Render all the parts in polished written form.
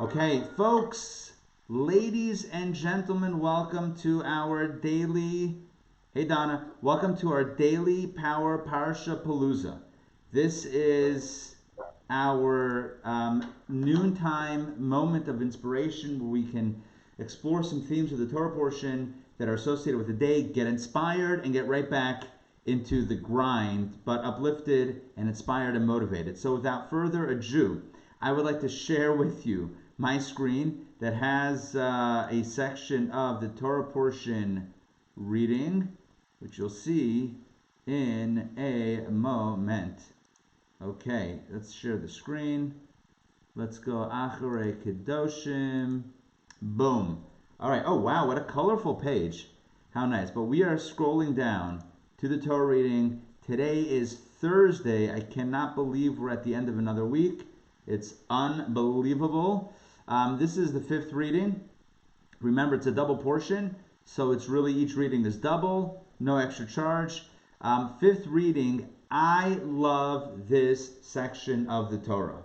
Okay, folks, ladies and gentlemen, welcome to our daily, hey Donna, welcome to our daily Power Parsha Palooza. This is our noontime moment of inspiration where we can explore some themes of the Torah portion that are associated with the day, get inspired, and get right back into the grind, but uplifted and inspired and motivated. So without further ado, I would like to share with you my screen that has a section of the Torah portion reading, which you'll see in a moment. Okay, let's share the screen. Let's go Acharei-Kedoshim. Boom. All right. Oh, wow. What a colorful page. How nice. But we are scrolling down to the Torah reading. Today is Thursday. I cannot believe we're at the end of another week. It's unbelievable. This is the fifth reading. Remember, it's a double portion, so it's really each reading is double, no extra charge. Fifth reading, I love this section of the Torah.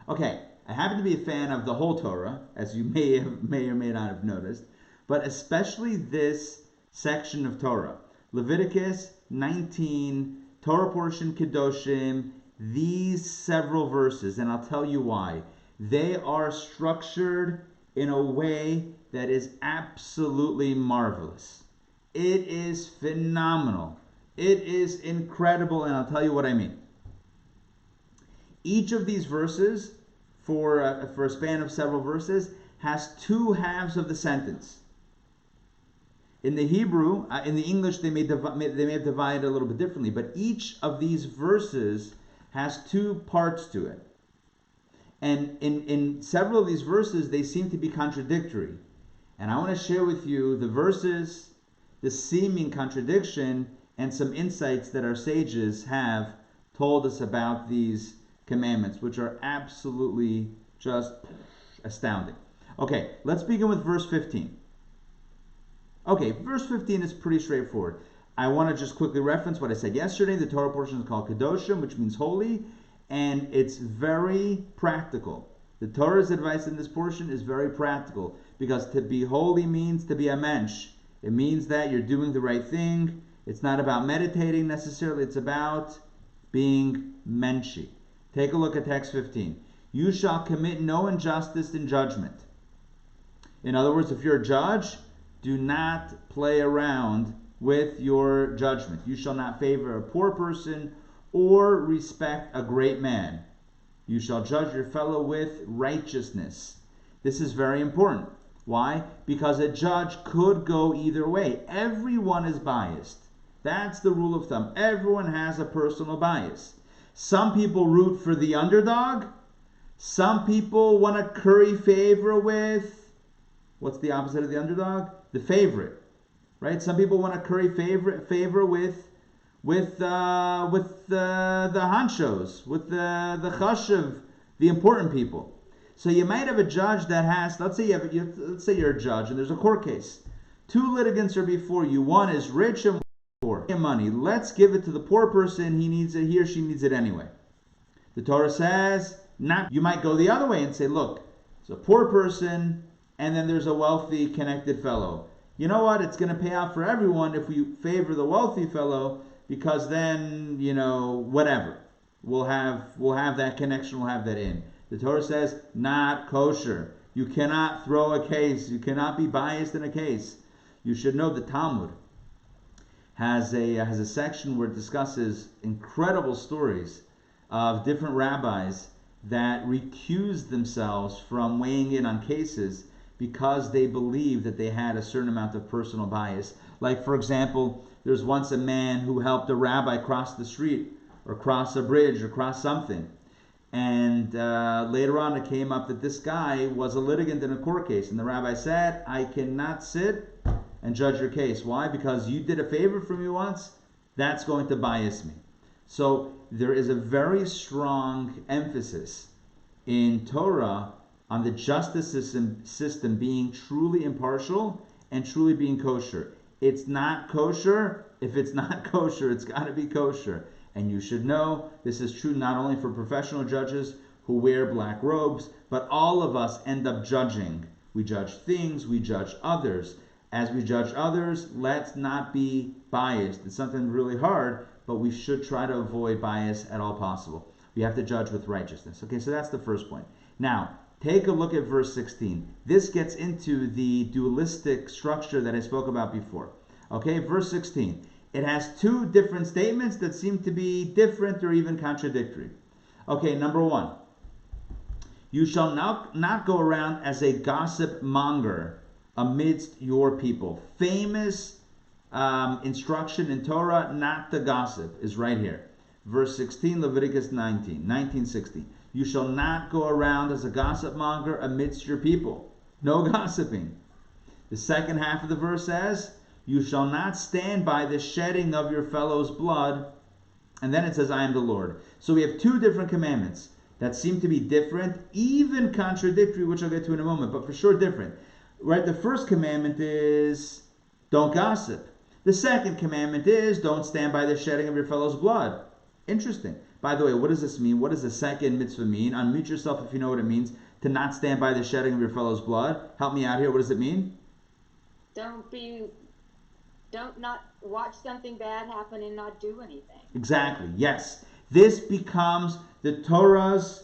Okay, I happen to be a fan of the whole Torah, as you may or may not have noticed, but especially this section of Torah. Leviticus 19, Torah portion Kedoshim, these several verses, and I'll tell you why. They are structured in a way that is absolutely marvelous. It is phenomenal. It is incredible, and I'll tell you what I mean. Each of these verses, for a span of several verses, has two halves of the sentence. In the Hebrew, in the English, they may have divided a little bit differently, but each of these verses has two parts to it. And in several of these verses, they seem to be contradictory. And I want to share with you the verses, the seeming contradiction, and some insights that our sages have told us about these commandments, which are absolutely just astounding. Okay, let's begin with verse 15. Okay, verse 15 is pretty straightforward. I want to just quickly reference what I said yesterday. The Torah portion is called Kedoshim, which means holy, and it's very practical. The Torah's advice in this portion is very practical, because to be holy means to be a mensch. It means that you're doing the right thing. It's not about meditating necessarily. It's about being menschy. Take a look at text 15. You shall commit no injustice in judgment. In other words, if you're a judge, do not play around with your judgment. You shall not favor a poor person or respect a great man. You shall judge your fellow with righteousness. This is very important. Why? Because a judge could go either way. Everyone is biased. That's the rule of thumb. Everyone has a personal bias. Some people root for the underdog. Some people want to curry favor with, what's the opposite of the underdog? The favorite. Right? Some people want to curry favor with the hanshos, with the chashuv, the important people. So you might have a judge that has, let's say you're a judge and there's a court case. Two litigants are before you. One is rich and poor. Money. Let's give it to the poor person. He needs it. He or she needs it anyway. The Torah says not. You might go the other way and say, look, it's a poor person and then there's a wealthy, connected fellow. You know what? It's going to pay out for everyone if we favor the wealthy fellow, because then, whatever. We'll have that connection, we'll have that in. The Torah says, not kosher. You cannot throw a case. You cannot be biased in a case. You should know the Talmud has a section where it discusses incredible stories of different rabbis that recused themselves from weighing in on cases because they believed that they had a certain amount of personal bias. Like, for example, there's once a man who helped a rabbi cross the street or cross a bridge or cross something. And later on it came up that this guy was a litigant in a court case. And the rabbi said, I cannot sit and judge your case. Why? Because you did a favor for me once. That's going to bias me. So there is a very strong emphasis in Torah on the justice system being truly impartial and truly being kosher. It's not kosher. If it's not kosher, it's got to be kosher. And you should know this is true not only for professional judges who wear black robes, but all of us end up judging. We judge things, we judge others. As we judge others, let's not be biased. It's something really hard, but we should try to avoid bias at all possible. We have to judge with righteousness. Okay, so that's the first point. Now, take a look at verse 16. This gets into the dualistic structure that I spoke about before. Okay, verse 16. It has two different statements that seem to be different or even contradictory. Okay, number one. You shall not go around as a gossip monger amidst your people. Famous instruction in Torah, not to gossip, is right here. Verse 16, Leviticus 19:16. You shall not go around as a gossip monger amidst your people. No gossiping. The second half of the verse says, you shall not stand by the shedding of your fellow's blood. And then it says, I am the Lord. So we have two different commandments that seem to be different, even contradictory, which I'll get to in a moment, but for sure different. Right? The first commandment is, don't gossip. The second commandment is, don't stand by the shedding of your fellow's blood. Interesting. By the way, what does this mean? What does the second mitzvah mean? Unmute yourself if you know what it means to not stand by the shedding of your fellow's blood. Help me out here. What does it mean? Don't not watch something bad happen and not do anything. Exactly. Yes. This becomes the Torah's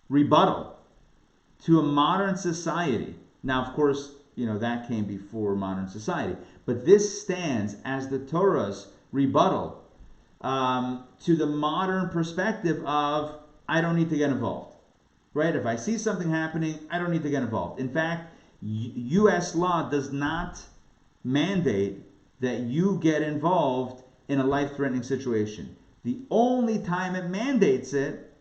rebuttal to a modern society. Now, of course, that came before modern society. But this stands as the Torah's rebuttal to the modern perspective of, I don't need to get involved. Right? If I see something happening, I don't need to get involved. In fact, U.S. law does not mandate that you get involved in a life-threatening situation. The only time it mandates it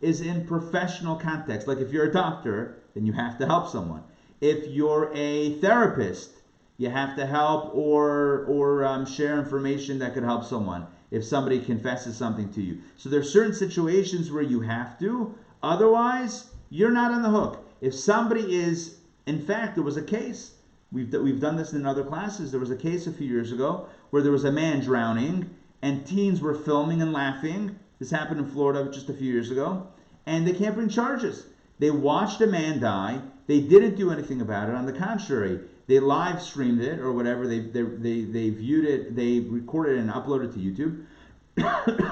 is in professional context. Like if you're a doctor, then you have to help someone. If you're a therapist, you have to help or share information that could help someone if somebody confesses something to you. So there are certain situations where you have to. Otherwise, you're not on the hook. If somebody is, in fact, there was a case, we've done this in other classes, there was a case a few years ago where there was a man drowning and teens were filming and laughing. This happened in Florida just a few years ago. And they can't bring charges. They watched a man die. They didn't do anything about it. On the contrary, they live streamed it or whatever. They viewed it, they recorded it and uploaded it to YouTube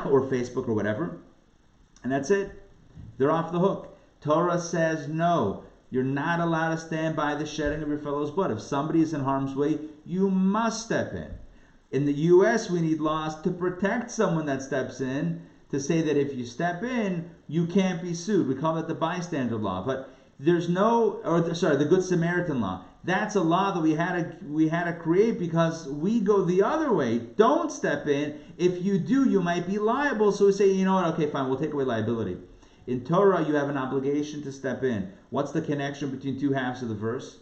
or Facebook or whatever. And that's it. They're off the hook. Torah says no. You're not allowed to stand by the shedding of your fellow's blood. If somebody is in harm's way, you must step in. In the U.S., we need laws to protect someone that steps in, to say that if you step in, you can't be sued. We call it the bystander law. But there's the Good Samaritan law. That's a law that we had to create because we go the other way. Don't step in. If you do, you might be liable. So we say, you know what? Okay, fine. We'll take away liability. In Torah, you have an obligation to step in. What's the connection between two halves of the verse?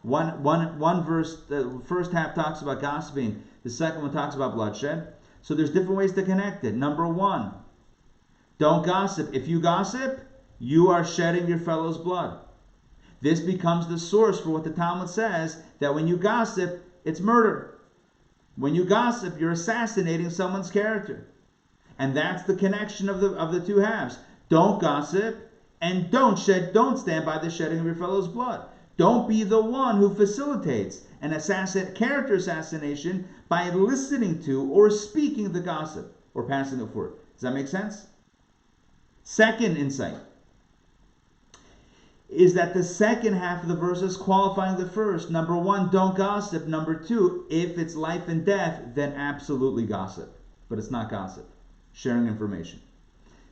One verse, the first half talks about gossiping. The second one talks about bloodshed. So there's different ways to connect it. Number one, don't gossip. If you gossip, you are shedding your fellow's blood. This becomes the source for what the Talmud says, that when you gossip, it's murder. When you gossip, you're assassinating someone's character. And that's the connection of the two halves. Don't gossip and don't stand by the shedding of your fellow's blood. Don't be the one who facilitates an character assassination by listening to or speaking the gossip or passing it forward. Does that make sense? Second insight is that the second half of the verse is qualifying the first. Number one, don't gossip. Number two, if it's life and death, then absolutely gossip. But it's not gossip. Sharing information.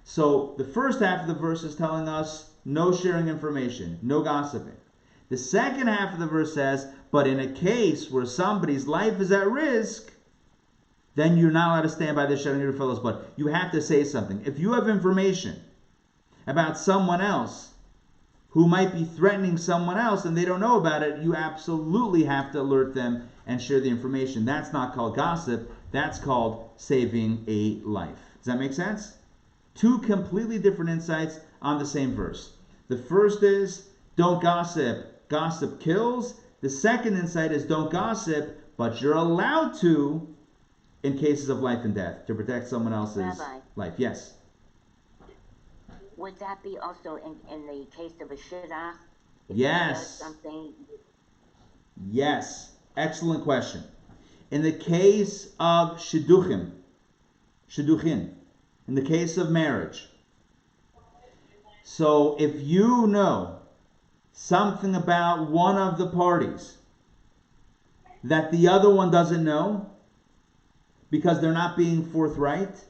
So the first half of the verse is telling us no sharing information, no gossiping. The second half of the verse says, but in a case where somebody's life is at risk, then you're not allowed to stand by the shedding of your fellow's blood. You have to say something. If you have information about someone else who might be threatening someone else and they don't know about it, you absolutely have to alert them and share the information. That's not called gossip. That's called saving a life. Does that make sense? Two completely different insights on the same verse. The first is, don't gossip. Gossip kills. The second insight is, don't gossip, but you're allowed to in cases of life and death, to protect someone else's Rabbi, life. Yes. would that be also in the case of a shidduch? If Yes. he does something. Yes. Excellent question. In the case of shidduchim, in the case of marriage, so if you know something about one of the parties that the other one doesn't know because they're not being forthright,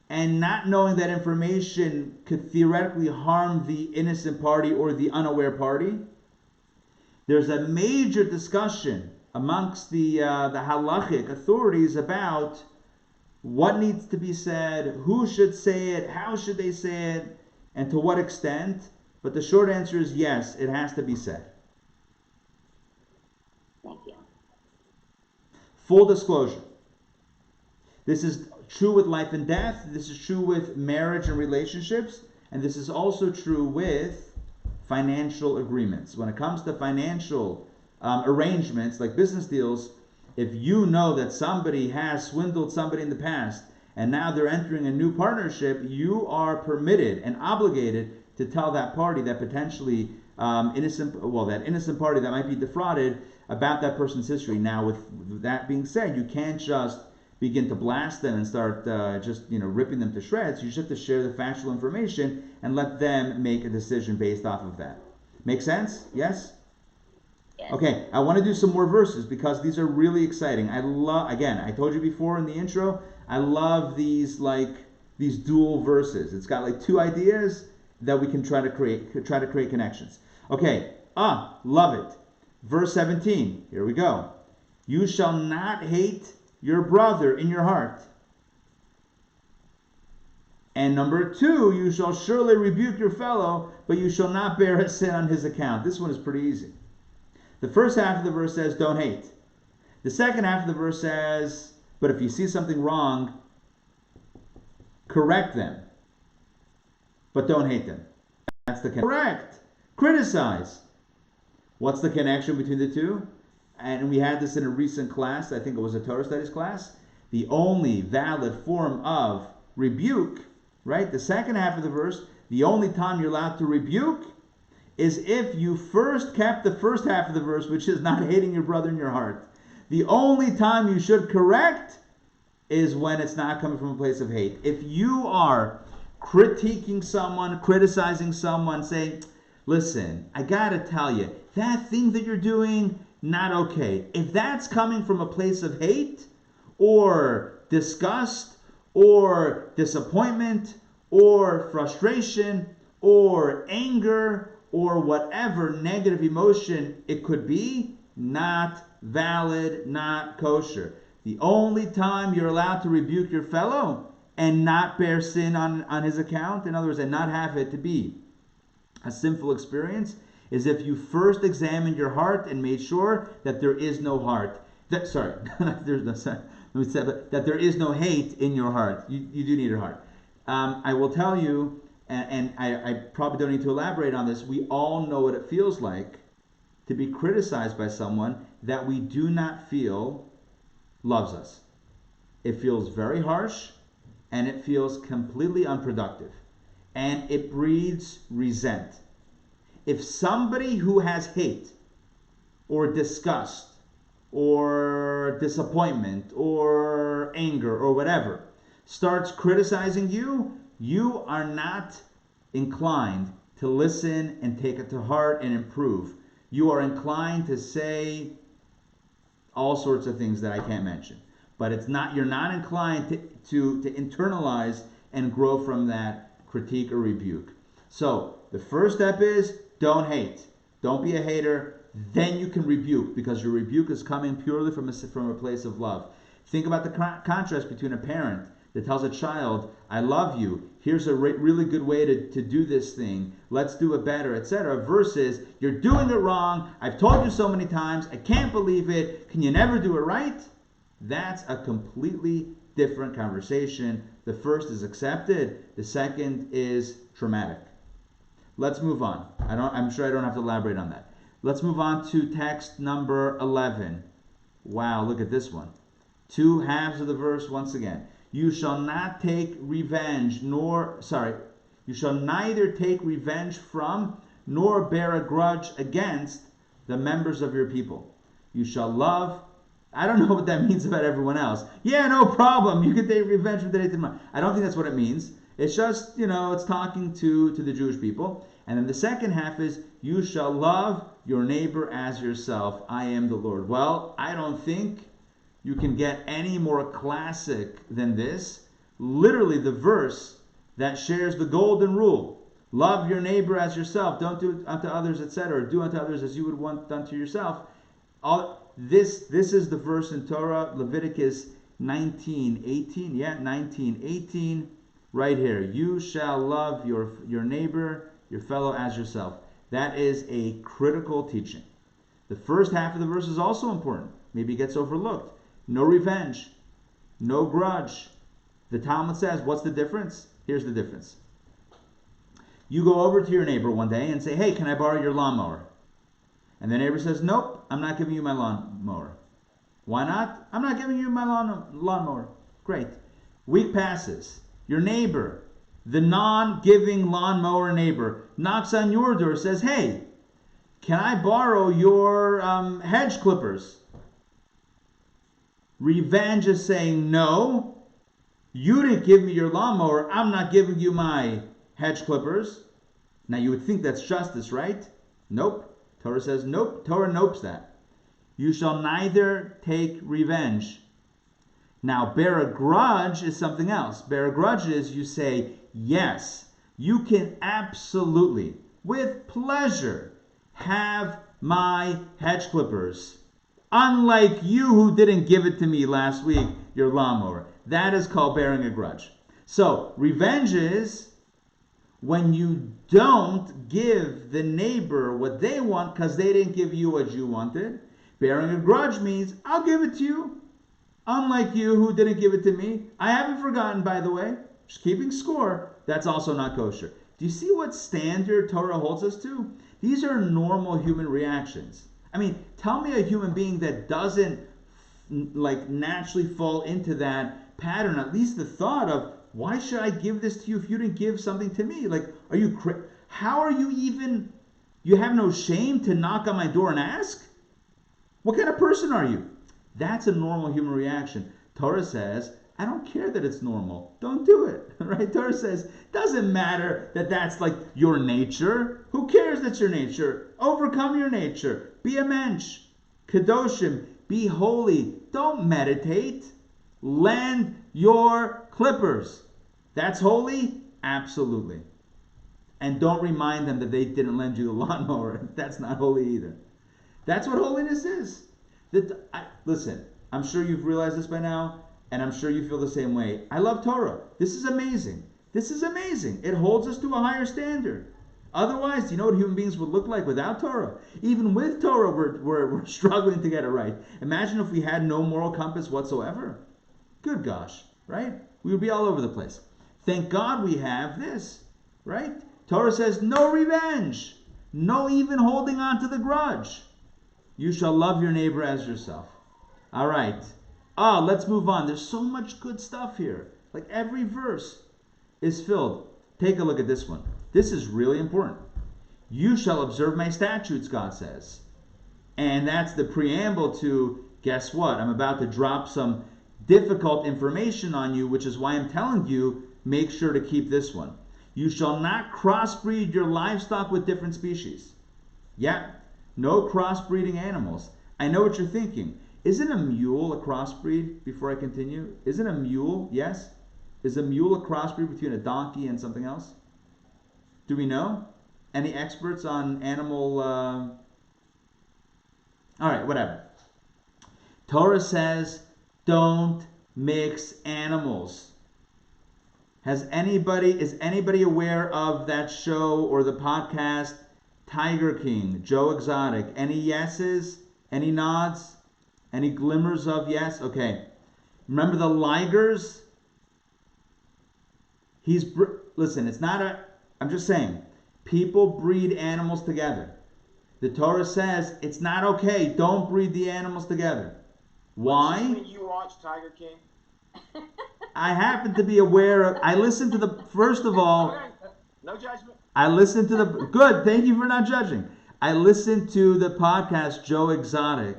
and not knowing that information could theoretically harm the innocent party or the unaware party, there's a major discussion amongst the halachic authorities about what needs to be said, who should say it, how should they say it, and to what extent. But the short answer is yes, it has to be said. Thank you. Full disclosure. This is true with life and death. This is true with marriage and relationships. And this is also true with financial agreements. When it comes to financial arrangements, like business deals, if you know that somebody has swindled somebody in the past and now they're entering a new partnership, you are permitted and obligated to tell that party that potentially that innocent party that might be defrauded about that person's history. Now, with that being said, you can't just begin to blast them and start ripping them to shreds. You just have to share the factual information and let them make a decision based off of that. Make sense? Yes? Yes. Okay, I want to do some more verses because these are really exciting. I told you before in the intro, I love these dual verses. It's got like two ideas that we can try to create connections. Okay, love it. Verse 17, here we go. You shall not hate your brother in your heart. And number 2, you shall surely rebuke your fellow, but you shall not bear a sin on his account. This one is pretty easy. The first half of the verse says, don't hate. The second half of the verse says, but if you see something wrong, correct them, but don't hate them. That's the correct. Criticize. What's the connection between the two? And we had this in a recent class. I think it was a Torah studies class. The only valid form of rebuke, right? The second half of the verse, the only time you're allowed to rebuke is if you first kept the first half of the verse, which is not hating your brother in your heart. The only time you should correct is when it's not coming from a place of hate. If you are critiquing someone, criticizing someone, saying, listen, I gotta tell you, that thing that you're doing, not okay. If that's coming from a place of hate or disgust or disappointment or frustration or anger or whatever negative emotion it could be, not valid, not kosher. The only time you're allowed to rebuke your fellow and not bear sin on his account, in other words, and not have it to be a sinful experience, is if you first examined your heart and made sure that there is no that there is no hate in your heart. You do need your heart. I will tell you, and I probably don't need to elaborate on this, we all know what it feels like to be criticized by someone that we do not feel loves us. It feels very harsh, and it feels completely unproductive, and it breeds resent. If somebody who has hate or disgust or disappointment or anger or whatever starts criticizing you, you are not inclined to listen and take it to heart and improve. You are inclined to say all sorts of things that I can't mention. But you're not inclined to internalize and grow from that critique or rebuke. So the first step is don't hate. Don't be a hater. Then you can rebuke, because your rebuke is coming purely from a place of love. Think about the contrast between a parent that tells a child, I love you, here's a really good way to do this thing, let's do it better, etc., versus, you're doing it wrong, I've told you so many times, I can't believe it, can you never do it right? That's a completely different conversation. The first is accepted, the second is traumatic. Let's move on. I'm sure I don't have to elaborate on that. Let's move on to text number 11. Wow, look at this one. Two halves of the verse once again. You shall not take revenge, you shall neither take revenge from nor bear a grudge against the members of your people. You shall love. I don't know what that means about everyone else. Yeah, no problem. You can take revenge from today to tomorrow. I don't think that's what it means. It's just, it's talking to the Jewish people. And then the second half is, you shall love your neighbor as yourself. I am the Lord. Well, I don't think you can get any more classic than this. Literally the verse that shares the golden rule. Love your neighbor as yourself. Don't do unto others, etc. Do unto others as you would want done to yourself. This is the verse in Torah, Leviticus 19:18. Yeah, 19:18. Right here. You shall love your neighbor, your fellow as yourself. That is a critical teaching. The first half of the verse is also important. Maybe it gets overlooked. No revenge. No grudge. The Talmud says, what's the difference? Here's the difference. You go over to your neighbor one day and say, hey, can I borrow your lawnmower? And the neighbor says, nope, I'm not giving you my lawnmower. Why not? I'm not giving you my lawnmower. Great. Week passes. Your neighbor, the non-giving lawnmower neighbor, knocks on your door, says, hey, can I borrow your hedge clippers? Revenge is saying, no, you didn't give me your lawnmower. I'm not giving you my hedge clippers. Now you would think that's justice, right? Nope. Torah says, nope. Torah nopes that. You shall neither take revenge. Now, bear a grudge is something else. Bear a grudge is you say, yes, you can absolutely, with pleasure, have my hedge clippers. Unlike you who didn't give it to me last week, your lawnmower. That is called bearing a grudge. So, revenge is when you don't give the neighbor what they want because they didn't give you what you wanted. Bearing a grudge means, I'll give it to you. Unlike you who didn't give it to me. I haven't forgotten, by the way. Just keeping score. That's also not kosher. Do you see what standard Torah holds us to? These are normal human reactions. I mean, tell me a human being that doesn't naturally fall into that pattern. At least the thought of, why should I give this to you if you didn't give something to me? Are you how are you even, you have no shame to knock on my door and ask? What kind of person are you? That's a normal human reaction. Torah says, I don't care that it's normal. Don't do it. Right? Torah says, doesn't matter that that's your nature. Who cares that's your nature? Overcome your nature. Be a mensch. Kedoshim. Be holy. Don't meditate. Lend your clippers. That's holy? Absolutely. And don't remind them that they didn't lend you the lawnmower. That's not holy either. That's what holiness is. Listen, I'm sure you've realized this by now, and I'm sure you feel the same way. I love Torah. This is amazing. This is amazing. It holds us to a higher standard. Otherwise, do you know what human beings would look like without Torah? Even with Torah, we're struggling to get it right. Imagine if we had no moral compass whatsoever. Good gosh, right? We would be all over the place. Thank God we have this, right? Torah says, no revenge. No even holding on to the grudge. You shall love your neighbor as yourself. All right. Let's move on. There's so much good stuff here. Every verse is filled. Take a look at this one. This is really important. You shall observe my statutes, God says. And that's the preamble to, guess what? I'm about to drop some difficult information on you, which is why I'm telling you, make sure to keep this one. You shall not crossbreed your livestock with different species. Yeah. No crossbreeding animals. I know what you're thinking. Isn't a mule a crossbreed? Before I continue, isn't a mule? Yes. Is a mule a crossbreed between a donkey and something else? Do we know? Any experts on animal? All right, whatever. Torah says, don't mix animals. Is anybody aware of that show or the podcast? Tiger King, Joe Exotic. Any yeses? Any nods? Any glimmers of yes? Okay. Remember the Ligers? Listen, it's not I'm just saying, people breed animals together. The Torah says it's not okay. Don't breed the animals together. Why? When you watch Tiger King? I happen to be aware of, I listened to the, first of all, Okay, no judgment. I listened to the, good, thank you for not judging. I listened to the podcast Joe Exotic,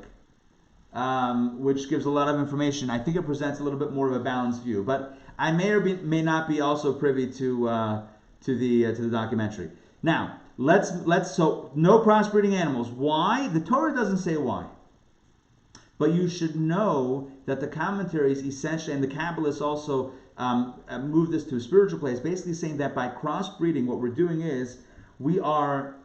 which gives a lot of information. I think it presents a little bit more of a balanced view, but I may or may not be also privy to the documentary. Now, so no crossbreeding animals. Why? The Torah doesn't say why. But you should know that the commentaries essentially, and the Kabbalists also move this to a spiritual place, basically saying that by crossbreeding, what we're doing is we are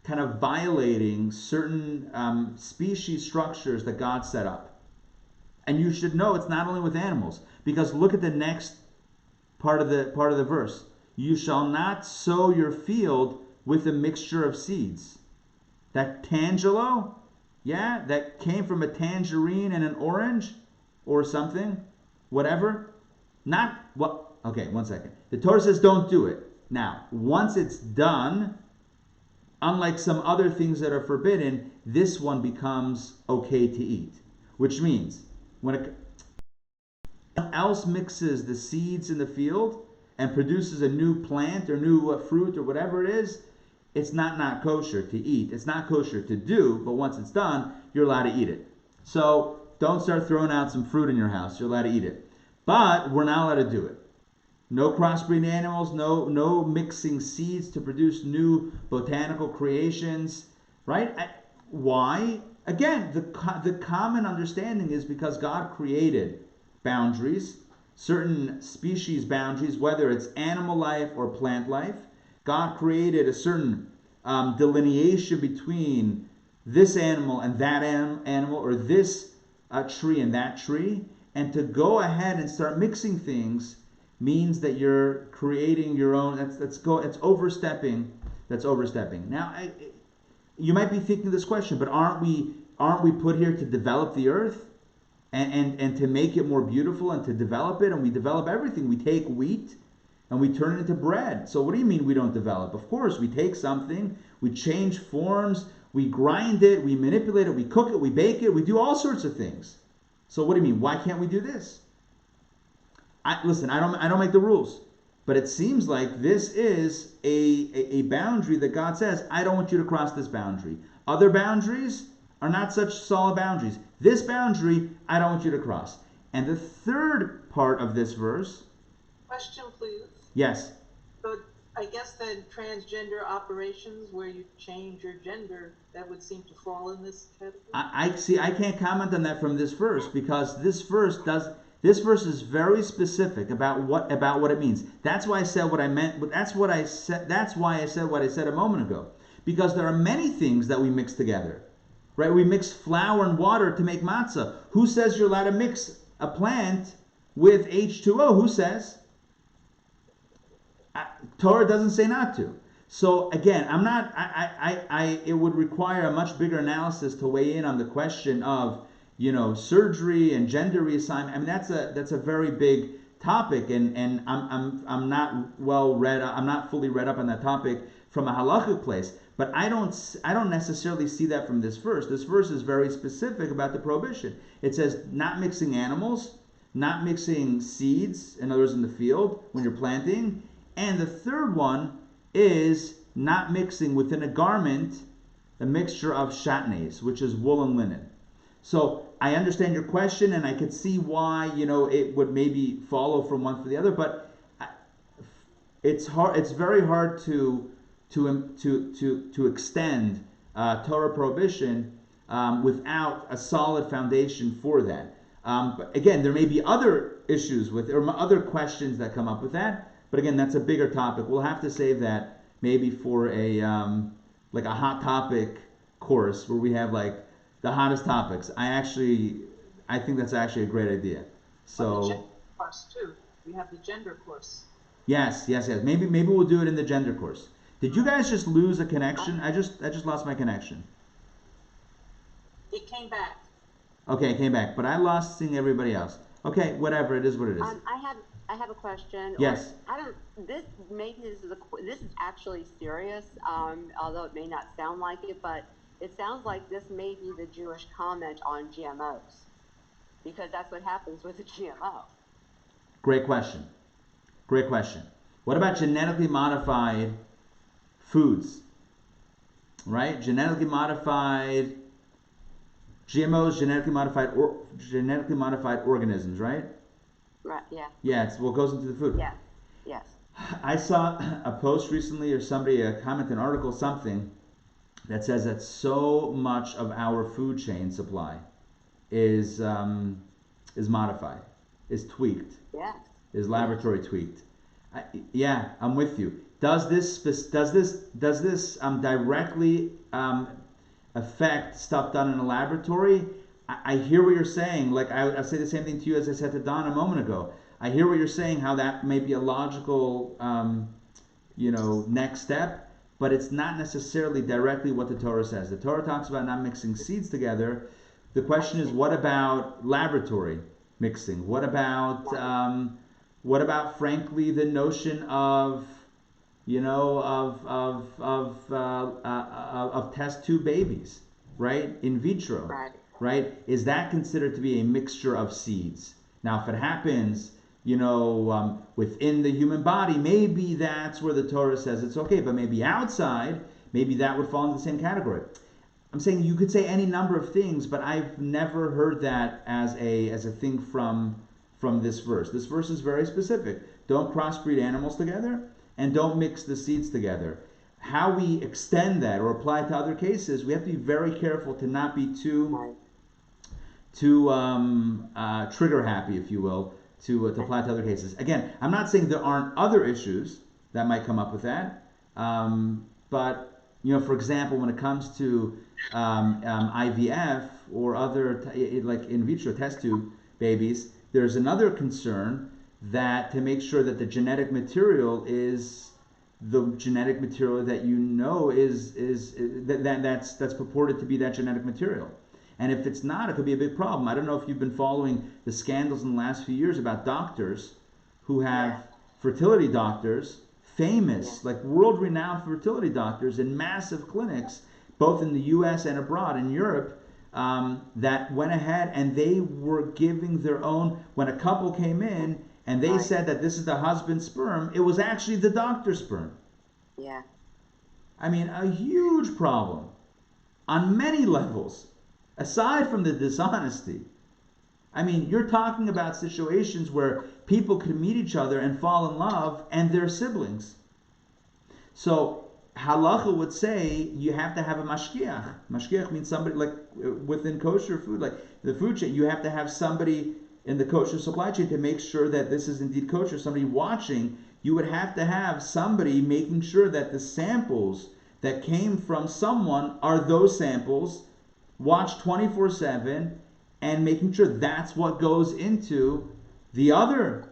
kind of violating certain species structures that God set up. And you should know it's not only with animals, because look at the next part of the verse. You shall not sow your field with a mixture of seeds. That tangelo, yeah, that came from a tangerine and an orange or something, whatever. Not what? Okay, one second. The Torah says don't do it. Now, once it's done, unlike some other things that are forbidden, this one becomes okay to eat. Which means when someone else mixes the seeds in the field and produces a new plant or new fruit or whatever it is, it's not kosher to eat. It's not kosher to do, but once it's done, you're allowed to eat it. So don't start throwing out some fruit in your house. You're allowed to eat it. But we're not allowed to do it. No crossbreeding animals, no mixing seeds to produce new botanical creations, right? Why? Again, the common understanding is because God created boundaries, certain species boundaries, whether it's animal life or plant life. God created a certain delineation between this animal and that animal, or this tree and that tree. And to go ahead and start mixing things means that you're creating your own. It's overstepping. That's overstepping. Now, you might be thinking this question, but aren't we put here to develop the earth and to make it more beautiful and to develop it? And we develop everything. We take wheat and we turn it into bread. So what do you mean we don't develop? Of course, we take something, we change forms, we grind it, we manipulate it, we cook it, we bake it, we do all sorts of things. So what do you mean? Why can't we do this? Listen, I don't make the rules, but it seems like this is a boundary that God says, I don't want you to cross this boundary. Other boundaries are not such solid boundaries. This boundary, I don't want you to cross. And the third part of this verse. Question, please. Yes. So I guess then transgender operations where you change your gender, that would seem to fall in this category? I can't comment on that from this verse, because this verse is very specific about what it means. That's why I said what I meant. That's why I said what I said a moment ago. Because there are many things that we mix together. Right? We mix flour and water to make matzah. Who says you're allowed to mix a plant with H2O? Who says? Torah doesn't say not to. So again, it would require a much bigger analysis to weigh in on the question of, surgery and gender reassignment. I mean, that's a very big topic, and I'm not well read. I'm not fully read up on that topic from a halachic place. But I don't necessarily see that from this verse. This verse is very specific about the prohibition. It says not mixing animals, not mixing seeds, in other words, in the field when you're planting. And the third one is not mixing within a garment a mixture of shatnez, which is wool and linen. So I understand your question, and I could see why it would maybe follow from one for the other, but it's hard. It's very hard to extend Torah prohibition without a solid foundation for that. But again, there may be other issues or other questions that come up with that. But again, that's a bigger topic. We'll have to save that maybe for a hot topic course where we have the hottest topics. I think that's actually a great idea. So the gender course too. We have the gender course. Yes. Maybe we'll do it in the gender course. Did you guys just lose a connection? I just lost my connection. It came back. Okay, it came back, but I lost seeing everybody else. Okay, whatever. It is what it is. I have a question. Yes. This is actually serious, although it may not sound like it, but it sounds like this may be the Jewish comment on GMOs. because that's what happens with a GMO. Great question. Great question. What about genetically modified foods? Right? Genetically modified GMOs, genetically modified organisms, right? Right, yeah. Yeah, it's what goes into the food. Yeah, yes. I saw a post recently, or somebody comment, an article, something that says that so much of our food chain supply is modified, is tweaked, Yes. is laboratory tweaked. Yeah, I'm with you. Does this directly affect stuff done in a laboratory? I hear what you're saying. Like I say the same thing to you as I said to Don a moment ago. I hear what you're saying, how that may be a logical, next step, but it's not necessarily directly what the Torah says. The Torah talks about not mixing seeds together. The question is, what about laboratory mixing? What about, frankly, the notion of test tube babies, right? In vitro, right? Is that considered to be a mixture of seeds? Now, if it happens, within the human body, maybe that's where the Torah says it's okay, but maybe outside, maybe that would fall into the same category. I'm saying you could say any number of things, but I've never heard that as a thing from this verse. This verse is very specific. Don't crossbreed animals together, and don't mix the seeds together. How we extend that or apply it to other cases, we have to be very careful to not be too trigger happy, if you will, to apply to other cases. Again, I'm not saying there aren't other issues that might come up with that, but for example, when it comes to IVF or other like in vitro test tube babies, there's another concern that to make sure that the genetic material is the genetic material that that's purported to be that genetic material. And if it's not, it could be a big problem. I don't know if you've been following the scandals in the last few years about doctors who have fertility doctors, famous, like world-renowned fertility doctors in massive clinics, both in the U.S. and abroad in Europe, that went ahead and they were giving their own, when a couple came in and they said that this is the husband's sperm, it was actually the doctor's sperm. Yeah. I mean, a huge problem on many levels, aside from the dishonesty. I mean, you're talking about situations where people could meet each other and fall in love and they're siblings. So halacha would say you have to have a mashgiach. Mashgiach means somebody like within kosher food, like the food chain, you have to have somebody in the kosher supply chain to make sure that this is indeed kosher. Somebody watching, you would have to have somebody making sure that the samples that came from someone are those samples, watch 24/7, and making sure that's what goes into the other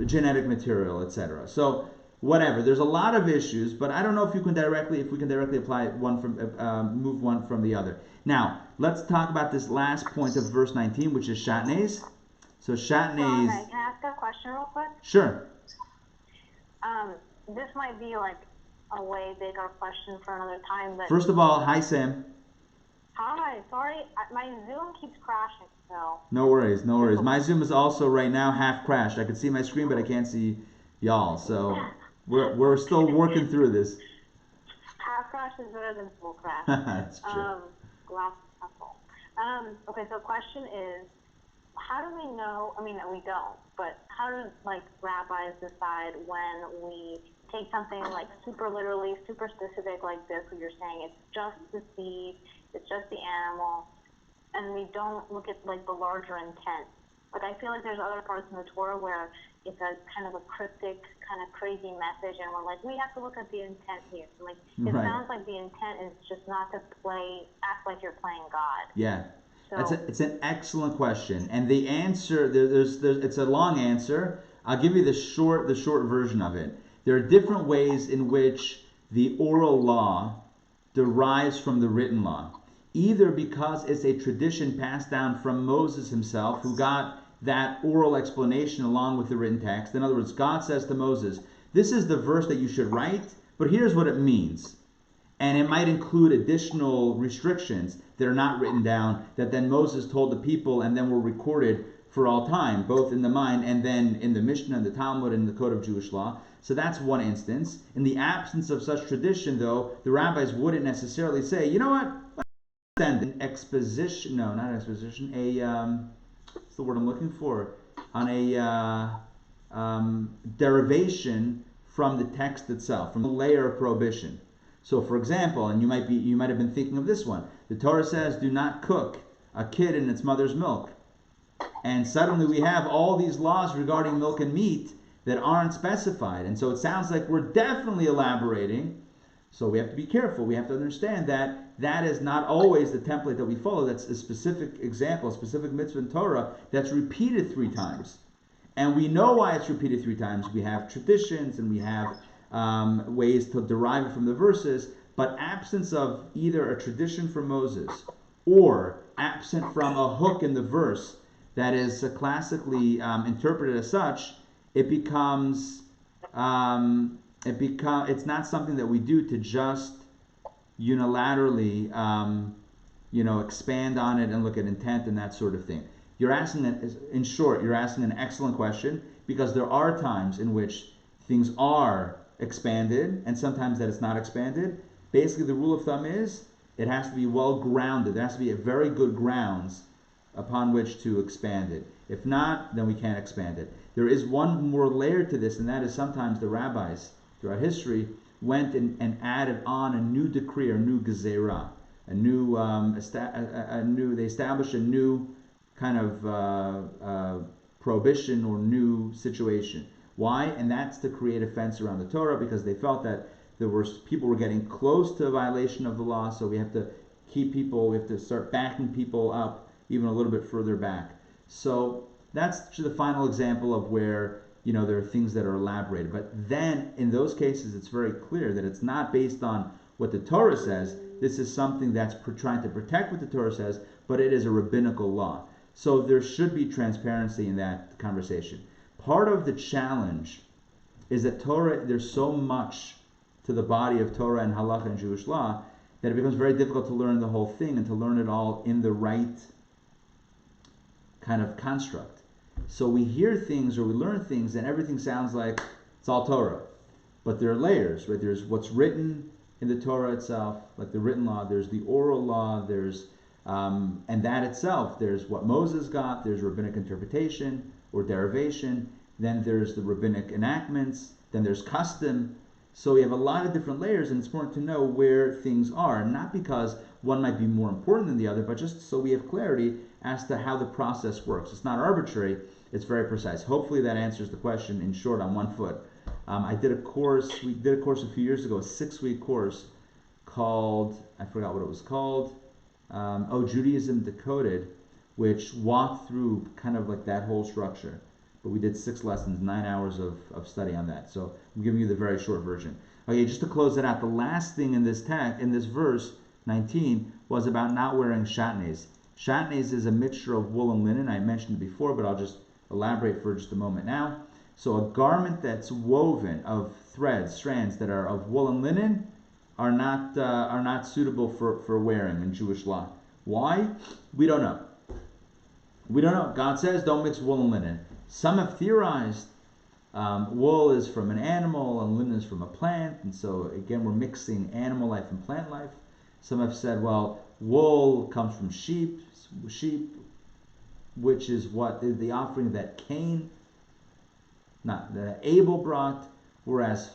genetic material, etc. So whatever, there's a lot of issues, but I don't know if we can directly apply one from move one from the other. Now let's talk about this last point of verse 19, which is shatnez. So shatnez. Can I ask a question real quick? Sure. This might be like a way bigger question for another time, but First of all, hi Sam. hi. Sorry, my Zoom keeps crashing. So No worries. My Zoom is also right now half crashed. I can see my screen, but I can't see y'all. So we're still working through this. half crash is better than full crash. That's true. Glass half full. Okay, so question is, how do we know? I mean, we don't, but how do rabbis decide when we take something like super literally, super specific like this, where you're saying it's just the seed, it's just the animal, and we don't look at the larger intent? Like, I feel like there's other parts in the Torah where it's a kind of a cryptic, kind of crazy message, and we're like, we have to look at the intent here. It sounds like the intent is just not to act like you're playing God. Yeah. So, It's an excellent question, and the answer it's a long answer. I'll give you the short version of it. There are different ways in which the oral law derives from the written law, either because it's a tradition passed down from Moses himself, who got that oral explanation along with the written text. In other words, God says to Moses, "This is the verse that you should write, but here's what it means." And it might include additional restrictions that are not written down, that then Moses told the people and then were recorded for all time, both in the mind and then in the Mishnah and the Talmud and the Code of Jewish Law. So that's one instance. In the absence of such tradition, though, the rabbis wouldn't necessarily say, you know what, let's an exposition, no, not exposition, what's the word I'm looking for? On a derivation from the text itself, from the layer of prohibition. So, for example, and you might have been thinking of this one. The Torah says, "Do not cook a kid in its mother's milk," and suddenly we have all these laws regarding milk and meat that aren't specified, and so it sounds like we're definitely elaborating. So we have to be careful. We have to understand that that is not always the template that we follow. That's a specific example, a specific mitzvah in Torah that's repeated 3 times, and we know why it's repeated 3 times. We have traditions and we have ways to derive it from the verses, but absence of either a tradition from Moses or absent from a hook in the verse that is classically interpreted as such, it's not something that we do to just unilaterally expand on it and look at intent and that sort of thing. You're asking an excellent question, because there are times in which things are expanded and sometimes that it's not expanded. Basically, the rule of thumb is it has to be well grounded. There has to be a very good grounds upon which to expand it. If not, then we can't expand it. There is one more layer to this, and that is sometimes the rabbis throughout history went and added on a new decree or new gezerah, they established a new kind of prohibition or new situation. Why? And that's to create a fence around the Torah, because they felt that people were getting close to a violation of the law, so we have to start backing people up even a little bit further back. So that's the final example of where there are things that are elaborated. But then in those cases, it's very clear that it's not based on what the Torah says. This is something that's trying to protect what the Torah says, but it is a rabbinical law. So there should be transparency in that conversation. Part of the challenge is that Torah, there's so much to the body of Torah and halakha and Jewish law that it becomes very difficult to learn the whole thing and to learn it all in the right kind of construct. So we hear things or we learn things and everything sounds like it's all Torah. But there are layers, right? There's what's written in the Torah itself, like the written law, there's the oral law, there's and that itself, there's what Moses got, there's rabbinic interpretation or derivation, then there's the rabbinic enactments, then there's custom. So we have a lot of different layers, and it's important to know where things are, not because one might be more important than the other, but just so we have clarity as to how the process works. It's not arbitrary, it's very precise. Hopefully that answers the question in short on one foot. We did a course a few years ago, a 6-week course called, I forgot what it was called, Judaism Decoded, which walked through kind of like that whole structure. But we did 6 lessons, 9 hours of study on that. So I'm giving you the very short version. Okay, just to close it out, the last thing in this text, in this verse 19, was about not wearing shatnez. Shatnez is a mixture of wool and linen. I mentioned it before, but I'll just elaborate for just a moment now. So a garment that's woven of threads, strands that are of wool and linen are not suitable for wearing in Jewish law. Why? We don't know. We don't know. God says don't mix wool and linen. Some have theorized wool is from an animal and linen is from a plant, and so again we're mixing animal life and plant life. Some have said, well, wool comes from sheep, which is what is the offering that Abel brought, whereas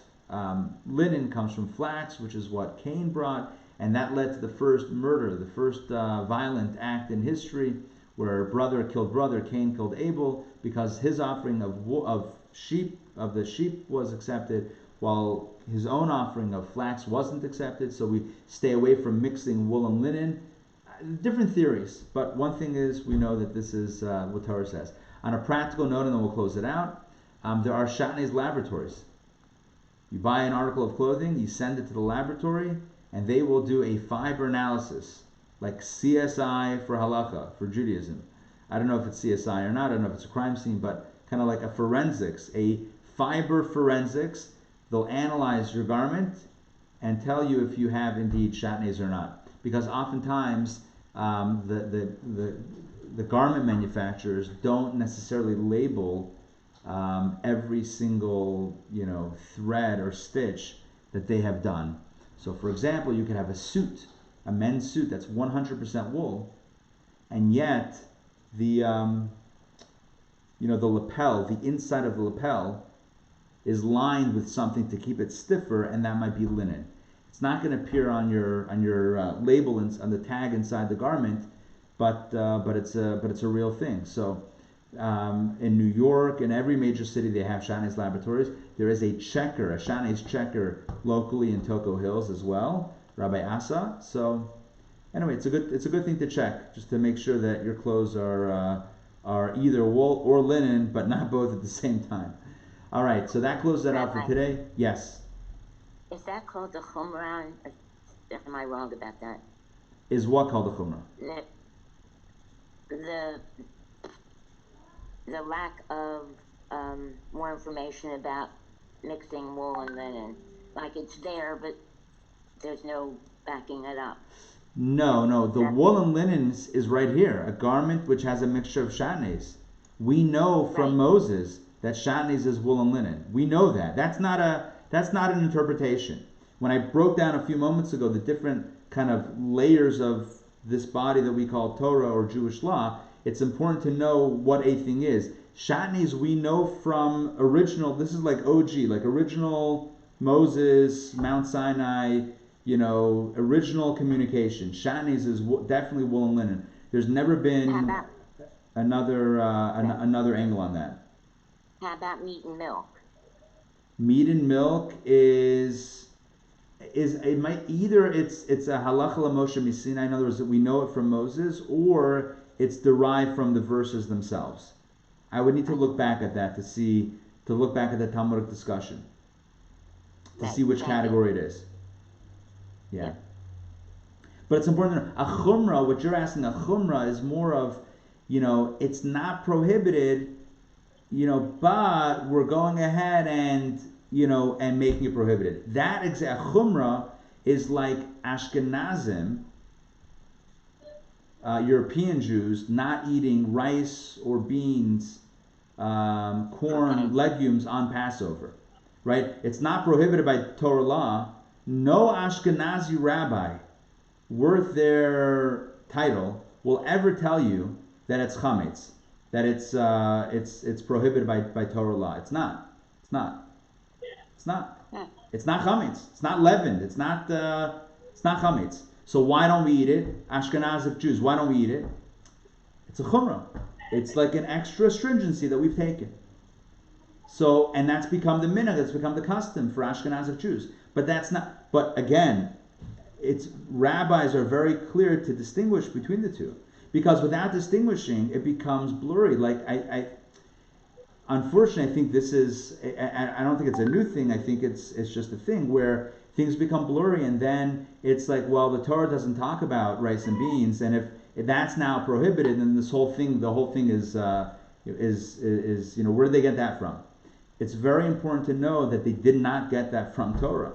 linen comes from flax, which is what Cain brought, and that led to the first murder, the first violent act in history, where brother killed brother, Cain killed Abel, because his offering of the sheep was accepted, while his own offering of flax wasn't accepted. So we stay away from mixing wool and linen. Different theories, but one thing is we know that this is what Torah says. On a practical note, and then we'll close it out, there are shatnez laboratories. You buy an article of clothing, you send it to the laboratory, and they will do a fiber analysis, like CSI for halakha, for Judaism. I don't know if it's CSI or not, I don't know if it's a crime scene, but kind of like a forensics, a fiber forensics. They'll analyze your garment, and tell you if you have indeed shatnez or not. Because oftentimes the garment manufacturers don't necessarily label every single thread or stitch that they have done. So, for example, you could have a suit, a men's suit that's 100% wool, and yet the the lapel, the inside of the lapel, is lined with something to keep it stiffer, and that might be linen. It's not going to appear on your label on the tag inside the garment, but it's a real thing. So in New York and every major city they have shatnez laboratories. There is a shatnez checker locally in Toco Hills as well, Rabbi Asa. So anyway, it's a good thing to check, just to make sure that your clothes are either wool or linen, but not both at the same time. All right, so that closes that out for today. Yes. Is that called the chumrah? Am I wrong about that? Is what called the chumrah? The lack of more information about mixing wool and linen. Like it's there, but there's no backing it up. No. The wool and linen is right here. A garment which has a mixture of shatnez. We know from Moses that shatnez is wool and linen. We know that. That's not an interpretation. When I broke down a few moments ago the different kind of layers of this body that we call Torah or Jewish law, it's important to know what a thing is. Shatnez we know from original, this is like OG, like original Moses, Mount Sinai, original communication. Shatnez is definitely wool and linen. There's never been another angle on that. How about meat and milk? Meat and milk is it might either it's a halacha l'Moshe Misina, in other words that we know it from Moses, or it's derived from the verses themselves. I would need to look back at that to look back at the Talmudic discussion to see which category it is. Yeah. But it's important to know a chumrah. What you're asking, a chumrah is more of, it's not prohibited, but we're going ahead and making it prohibited. That exact chumrah is like Ashkenazim, European Jews, not eating rice or beans, corn, legumes on Passover, right? It's not prohibited by Torah law. No Ashkenazi rabbi worth their title will ever tell you that it's chametz, that it's prohibited by Torah law. It's not. It's not chametz. It's not leavened. It's not chametz. So why don't we eat it? Ashkenazic Jews, why don't we eat it? It's a chumrah. It's like an extra stringency that we've taken. So, and that's become the minhag, that's become the custom for Ashkenazic Jews. But that's not, but again, rabbis are very clear to distinguish between the two. Because without distinguishing, it becomes blurry. Like, unfortunately, I think this is, I don't think it's a new thing, I think it's just a thing where things become blurry, and then it's like, well, the Torah doesn't talk about rice and beans, and if that's now prohibited, then the whole thing is where did they get that from? It's very important to know that they did not get that from Torah.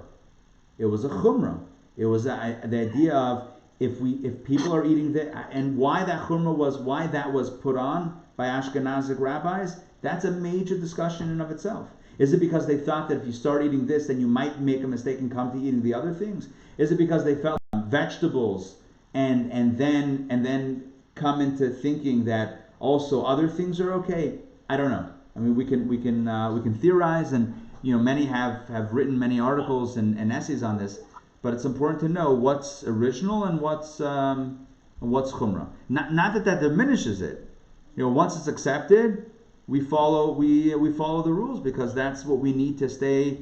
It was a chumrah. It was the idea of if people are eating that, and why that was put on by Ashkenazic rabbis. That's a major discussion in and of itself. Is it because they thought that if you start eating this, then you might make a mistake and come to eating the other things? Is it because they felt vegetables and then come into thinking that also other things are okay? I don't know. I mean, we can theorize, and many have written many articles and essays on this. But it's important to know what's original and what's chumrah. Not that diminishes it. Once it's accepted, we follow the rules, because that's what we need to stay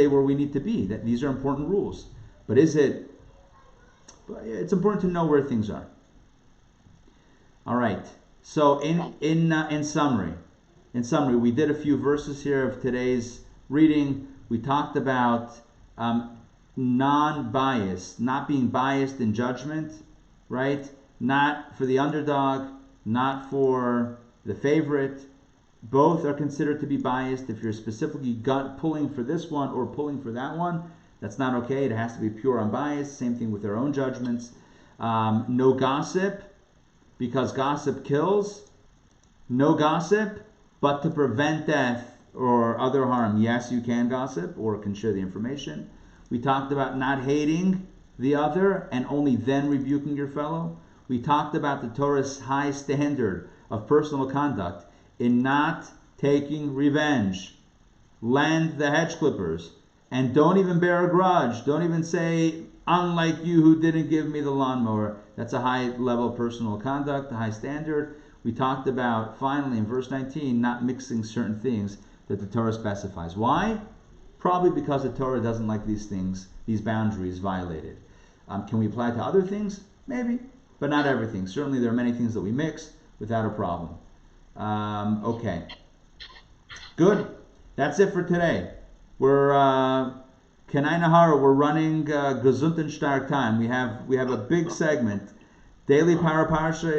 where we need to be. That these are important rules. But it's important to know where things are. All right. So in summary, we did a few verses here of today's reading. We talked about non-bias, not being biased in judgment, right? Not for the underdog, not for the favorite. Both are considered to be biased. If you're specifically pulling for this one or pulling for that one, That's not okay. It has to be pure, unbiased. Same thing with their own judgments. No gossip, because gossip kills. No gossip, but to prevent death or other harm. Yes, you can gossip or can share the information. We talked about not hating the other and only then rebuking your fellow. We talked about the Torah's high standard of personal conduct in not taking revenge. Lend the hedge clippers. And don't even bear a grudge. Don't even say, unlike you who didn't give me the lawnmower. That's a high level of personal conduct, a high standard. We talked about, finally, in verse 19, not mixing certain things that the Torah specifies. Why? Probably because the Torah doesn't like these things, these boundaries violated. Can we apply it to other things? Maybe, but not everything. Certainly there are many things that we mix without a problem. Okay. Good. That's it for today. We're Kenai Nahara. We're running Gesund and Stark time. We have a big segment. Daily Parsha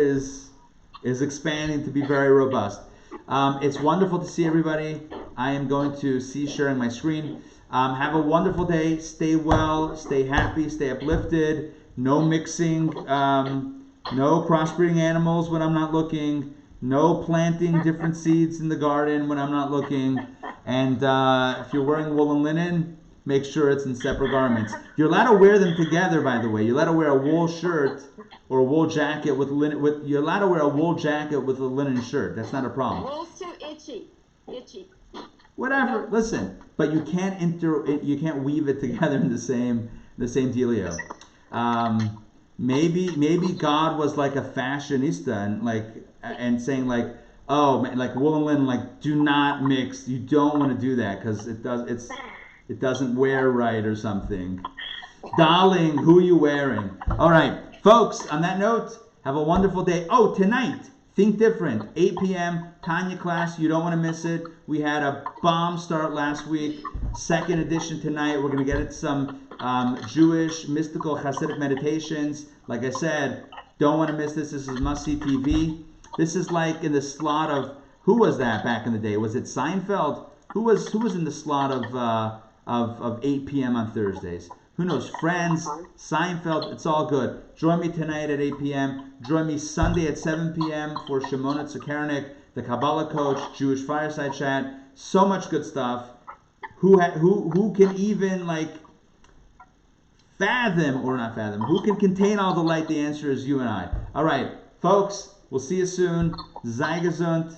is expanding to be very robust. It's wonderful to see everybody. I am going to cease sharing my screen. Have a wonderful day. Stay well. Stay happy. Stay uplifted. No mixing. No crossbreeding animals when I'm not looking. No planting different seeds in the garden when I'm not looking. And if you're wearing wool and linen, make sure it's in separate garments. You're allowed to wear them together, by the way. You're allowed to wear a wool shirt or a wool jacket with linen. You're allowed to wear a wool jacket with a linen shirt. That's not a problem. Wool's too itchy. Itchy. Whatever. Listen, but you can't weave it together in the same dealio. Maybe God was like a fashionista and saying like, oh, like wool and linen, like do not mix. You don't want to do that because it doesn't wear right or something. Darling, who are you wearing? All right, folks. On that note, have a wonderful day. Oh, tonight. Think Different, 8 p.m., Tanya class. You don't want to miss it. We had a bomb start last week. Second edition tonight. We're going to get into some Jewish, mystical, Hasidic meditations. Like I said, don't want to miss this. This is must-see TV. This is like in the slot of, who was that back in the day? Was it Seinfeld? Who was in the slot of 8 p.m. on Thursdays? Who knows? Friends, Seinfeld, it's all good. Join me tonight at 8 p.m. Join me Sunday at 7 p.m. for Shimona Tsukarnik, the Kabbalah coach, Jewish Fireside Chat. So much good stuff. Who can even fathom, or not fathom, who can contain all the light? The answer is you and I. All right, folks, we'll see you soon. Sei gesund.